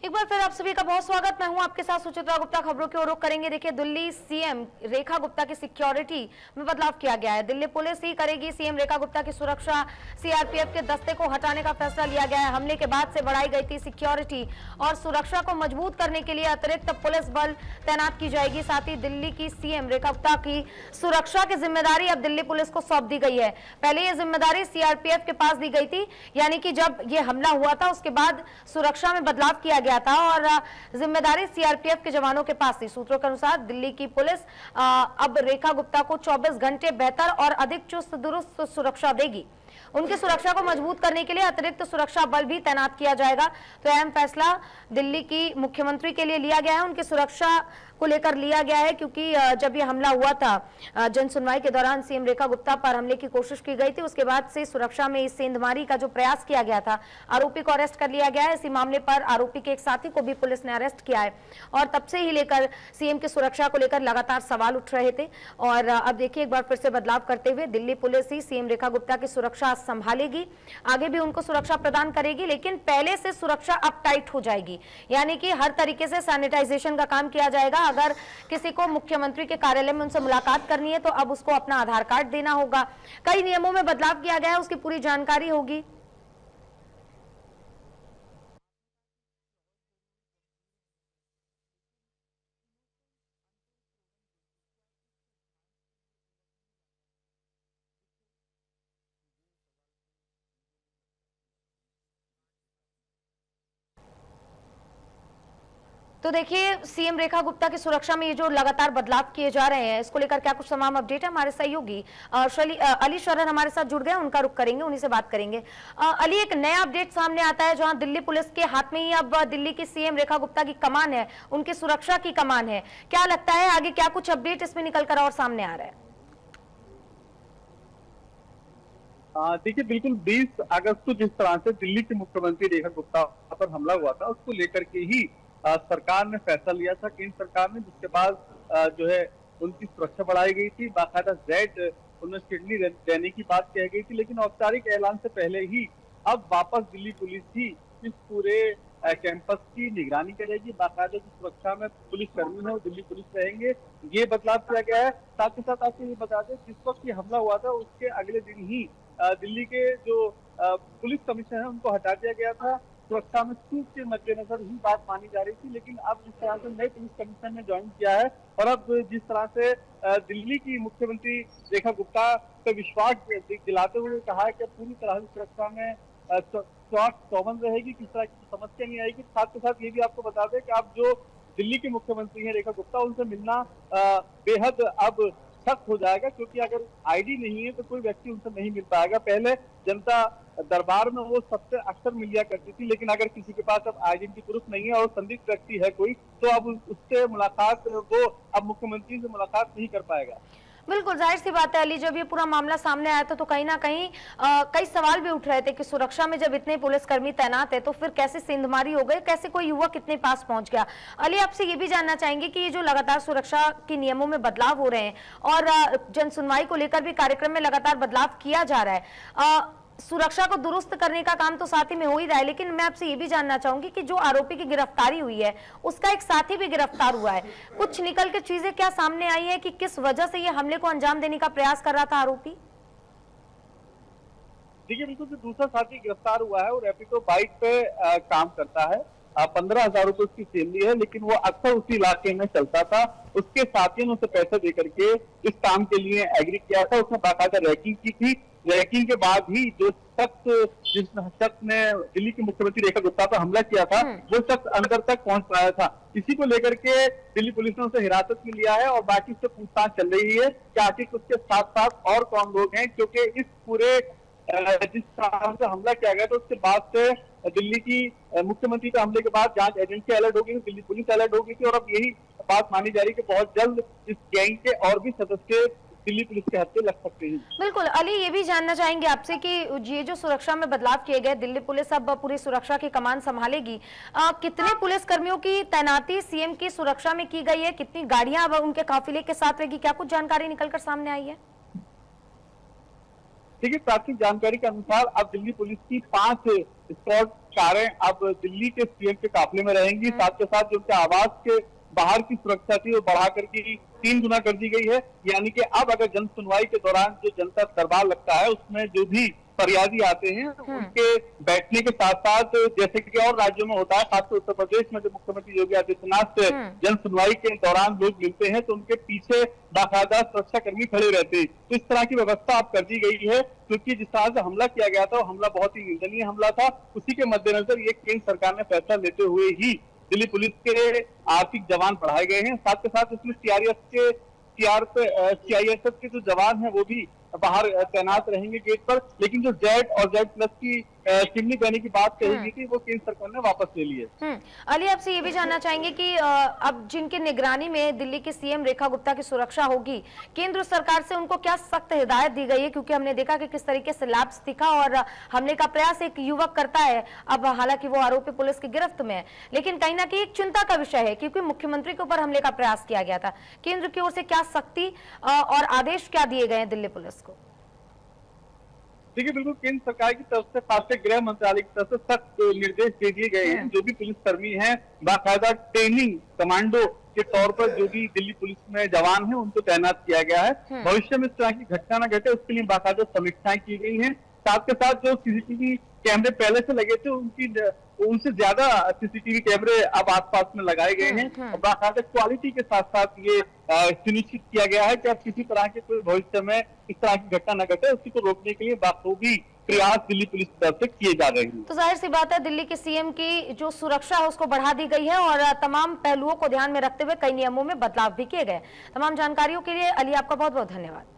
एक बार फिर आप सभी का बहुत स्वागत। मैं हूं आपके साथ सुचित्रा गुप्ता। खबरों की ओर रुख करेंगे। देखिए, दिल्ली सीएम रेखा गुप्ता की सिक्योरिटी में बदलाव किया गया है। दिल्ली पुलिस ही करेगी सीएम रेखा गुप्ता की सुरक्षा। सीआरपीएफ के दस्ते को हटाने का फैसला लिया गया है। हमले के बाद से बढ़ाई गई थी सिक्योरिटी और सुरक्षा को मजबूत करने के लिए अतिरिक्त पुलिस बल तैनात की जाएगी। साथ ही दिल्ली की सीएम रेखा गुप्ता की सुरक्षा की जिम्मेदारी अब दिल्ली पुलिस को सौंप दी गई है। पहले ये जिम्मेदारी सीआरपीएफ के पास दी गई थी, यानी कि जब ये हमला हुआ था उसके बाद सुरक्षा में बदलाव किया गया था और जिम्मेदारी सीआरपीएफ के जवानों के पास थी। सूत्रों के अनुसार दिल्ली की पुलिस अब रेखा गुप्ता को 24 घंटे बेहतर और अधिक चुस्त दुरुस्त सुरक्षा देगी। उनकी सुरक्षा को मजबूत करने के लिए अतिरिक्त सुरक्षा बल भी तैनात किया जाएगा। तो अहम फैसला दिल्ली की मुख्यमंत्री के लिए लिया गया है, उनकी सुरक्षा को लेकर लिया गया है, क्योंकि जब ये हमला हुआ था जन सुनवाई के दौरान सीएम रेखा गुप्ता पर हमले की कोशिश की गई थी। उसके बाद से सुरक्षा में इस सेंधमारी का जो प्रयास किया गया था, आरोपी को अरेस्ट कर लिया गया है। इसी मामले पर आरोपी के एक साथी को भी पुलिस ने अरेस्ट किया है और तब से ही लेकर सीएम की सुरक्षा को लेकर लगातार सवाल उठ रहे थे। और अब देखिए, एक बार फिर से बदलाव करते हुए दिल्ली पुलिस ही सीएम रेखा गुप्ता की सुरक्षा संभालेगी, आगे भी उनको सुरक्षा प्रदान करेगी, लेकिन पहले से सुरक्षा अब टाइट हो जाएगी, यानी कि हर तरीके से सैनिटाइजेशन का काम किया जाएगा। अगर किसी को मुख्यमंत्री के कार्यालय में उनसे मुलाकात करनी है तो अब उसको अपना आधार कार्ड देना होगा। कई नियमों में बदलाव किया गया है, उसकी पूरी जानकारी होगी। तो देखिए, सीएम रेखा गुप्ता की सुरक्षा में ये जो लगातार बदलाव किए जा रहे हैं, इसको लेकर क्या कुछ तमाम अपडेट है। हमारे सहयोगी अली शरण हमारे साथ जुड़ गए, उनका रुख करेंगे, उन्हीं से बात करेंगे। अली, एक नया अपडेट सामने आता है जहां दिल्ली पुलिस के हाथ में ही अब दिल्ली की सीएम रेखा गुप्ता की कमान है, उनकी सुरक्षा की कमान है। क्या लगता है आगे क्या कुछ अपडेट इसमें निकल कर और सामने आ रहा है? देखिए, बिल्कुल 20 अगस्त को जिस तरह से दिल्ली के मुख्यमंत्री रेखा गुप्ता पर हमला हुआ था, उसको लेकर के ही सरकार ने फैसला लिया था, केंद्र सरकार ने, जिसके बाद जो है उनकी सुरक्षा बढ़ाई गई थी। बाकायदा जेड उन्हें सिडनी देने की बात कही गई थी, लेकिन औपचारिक ऐलान से पहले ही अब वापस दिल्ली पुलिस ही इस पूरे कैंपस की निगरानी करेगी। बाकायदा की सुरक्षा में पुलिस कर्मी है वो दिल्ली पुलिस रहेंगे, ये बदलाव किया गया है। साथ ही साथ आपको ये बता दें, जिस वक्त ये हमला हुआ था उसके अगले दिन ही दिल्ली के जो पुलिस कमिश्नर है उनको हटा दिया गया था। सुरक्षा में चूक के मद्देनजर ही बात मानी जा रही थी, लेकिन अब जिस तरह से नए पुलिस कमिश्नर ने ज्वाइन किया है और अब जिस तरह से दिल्ली की मुख्यमंत्री रेखा गुप्ता पे विश्वास दिलाते हुए कहा है कि पूरी तरह से सुरक्षा में चौबंद रहेगी, किस तरह की समस्या नहीं आएगी। साथ के साथ ये भी आपको बता दें कि अब जो दिल्ली की मुख्यमंत्री है रेखा गुप्ता, उनसे मिलना बेहद अब सख्त हो जाएगा, क्योंकि अगर आईडी नहीं है तो कोई व्यक्ति उनसे नहीं मिल पाएगा। पहले जनता दरबार में वो सबसे अक्सर मिल लिया करती थी, लेकिन अगर किसी के पास अब आइडेंटिटी प्रूफ नहीं है और संदिग्ध व्यक्ति है कोई, तो अब उससे मुलाकात वो अब मुख्यमंत्री से मुलाकात नहीं कर पाएगा। बिल्कुल जाहिर सी बात है अली, जब ये पूरा मामला सामने आया था तो कहीं ना कहीं कई सवाल भी उठ रहे थे कि सुरक्षा में जब इतने पुलिसकर्मी तैनात है तो फिर कैसे सेंधमारी हो गई, कैसे कोई युवक इतने पास पहुंच गया। अली, आपसे ये भी जानना चाहेंगे कि ये जो लगातार सुरक्षा के नियमों में बदलाव हो रहे हैं और जन सुनवाई को लेकर भी कार्यक्रम में लगातार बदलाव किया जा रहा है, सुरक्षा को दुरुस्त करने का काम तो साथी में हो ही रहा है, लेकिन मैं आपसे ये भी जानना चाहूंगी कि जो आरोपी की गिरफ्तारी हुई है उसका एक साथी भी गिरफ्तार हुआ है। कुछ निकल के चीजें क्या सामने आई है कि किस वजह से ये हमले को अंजाम देने का प्रयास कर रहा था आरोपी? देखिए, बिल्कुल जो दूसरा साथी गिरफ्तार हुआ है वो रैपिडो बाइक पे काम करता है। 15,000 रुपए उसकी सैलरी है, लेकिन वो अक्सर उसी इलाके में चलता था। उसके साथियों ने उसे पैसे देकर के इस काम के लिए एग्री किया था। उसने बाकायदा रैकिंग की थी। रैकिंग के बाद ही जो जिस शख्स ने दिल्ली की मुख्यमंत्री रेखा गुप्ता पर हमला किया था, वो शख्स अंदर तक पहुंच पाया था। इसी को लेकर के दिल्ली पुलिस ने उसे हिरासत में लिया है और बाकी उससे पूछताछ चल रही है कि आखिर उसके साथ साथ और कौन लोग हैं, क्योंकि इस पूरे जिस तरह से हमला किया गया तो उसके बाद से दिल्ली की मुख्यमंत्री के हमले के बाद जांच एजेंसी अलर्ट हो गई, दिल्ली पुलिस अलर्ट हो गई थी और अब यही बात मानी जा रही है कि बहुत जल्द इस गैंग के और भी सदस्य दिल्ली पुलिस के हत्थे लग सकते हैं। बिल्कुल अली, ये भी जानना चाहेंगे आपसे कि ये जो सुरक्षा में बदलाव किए गए, दिल्ली पुलिस अब पूरी सुरक्षा की कमान संभालेगी। कितने पुलिस कर्मियों की तैनाती सीएम की सुरक्षा में की गई है, कितनी गाड़ियां अब उनके काफिले के साथ रहेगी, क्या कुछ जानकारी निकलकर सामने आई है? देखिए, प्राथमिक जानकारी के अनुसार अब दिल्ली पुलिस की 5 स्क्वाड कारें अब दिल्ली के सीएम के काफिले में रहेंगी। साथ के साथ जो उनके आवास के बाहर की सुरक्षा थी वो बढ़ा करके 3 गुना कर दी गई है। यानी कि अब अगर जन सुनवाई के दौरान जो जनता दरबार लगता है उसमें जो भी फरियादी आते हैं उनके बैठने के साथ साथ, जैसे कि और राज्यों में होता है, खासकर उत्तर प्रदेश में जो मुख्यमंत्री योगी आदित्यनाथ से जन सुनवाई के दौरान लोग मिलते हैं तो उनके पीछे बाकायदा सुरक्षा कर्मी खड़े रहते हैं। तो इस तरह की व्यवस्था अब कर दी गई है, क्योंकि जिस तरह से हमला किया गया था वो हमला बहुत ही निंदनीय हमला था। उसी के मद्देनजर ये केंद्र सरकार ने फैसला लेते हुए ही दिल्ली पुलिस के आर्थिक जवान बढ़ाए गए हैं। साथ के साथ इसमें सीआईएसएफ के जो जवान हैं वो भी बाहर तैनात रहेंगे गेट पर। लेकिन जो जेड और जेड प्लस की चिमनी देने की बात कही गई थी वो केंद्र सरकार ने वापस ले ली है। अली, आपसे ये भी जानना चाहेंगे कि अब जिनके निगरानी में दिल्ली की सीएम रेखा गुप्ता की सुरक्षा होगी, केंद्र सरकार से उनको क्या सख्त हिदायत दी गई है? क्योंकि हमने देखा कि किस तरीके से लैप्स दिखा और हमले का प्रयास एक युवक करता है। अब हालांकि वो आरोपी पुलिस की गिरफ्त में है, लेकिन कहीं ना कहीं एक चिंता का विषय है क्योंकि मुख्यमंत्री के ऊपर हमले का प्रयास किया गया था। केंद्र की ओर से क्या सख्ती और आदेश क्या दिए गए हैं दिल्ली पुलिस को? देखिए, बिल्कुल केंद्र सरकार की तरफ से, खासकर गृह मंत्रालय की तरफ से सख्त निर्देश दे दिए गए हैं। जो भी पुलिसकर्मी हैं बाकायदा ट्रेनिंग कमांडो के तौर पर जो भी दिल्ली पुलिस में जवान हैं उनको तैनात किया गया है। भविष्य में इस तरह की घटना न घटे उसके लिए बाकायदा समीक्षाएं की गई हैं। साथ के साथ जो सीसीटीवी कैमरे पहले से लगे थे उनसे ज्यादा सीसीटीवी कैमरे अब आसपास में लगाए गए हैं और बाकायदा क्वालिटी के साथ साथ ये सुनिश्चित किया गया है कि अब किसी तरह के कोई भविष्य में इस तरह की घटना न घटे, उसी को रोकने के लिए बाखूबी प्रयास दिल्ली पुलिस की तरफ से किए जा रहे हैं। तो जाहिर सी बात है दिल्ली के सीएम की जो सुरक्षा है उसको बढ़ा दी गई है और तमाम पहलुओं को ध्यान में रखते हुए कई नियमों में बदलाव भी किए गए। तमाम जानकारियों के लिए अली आपका बहुत बहुत धन्यवाद।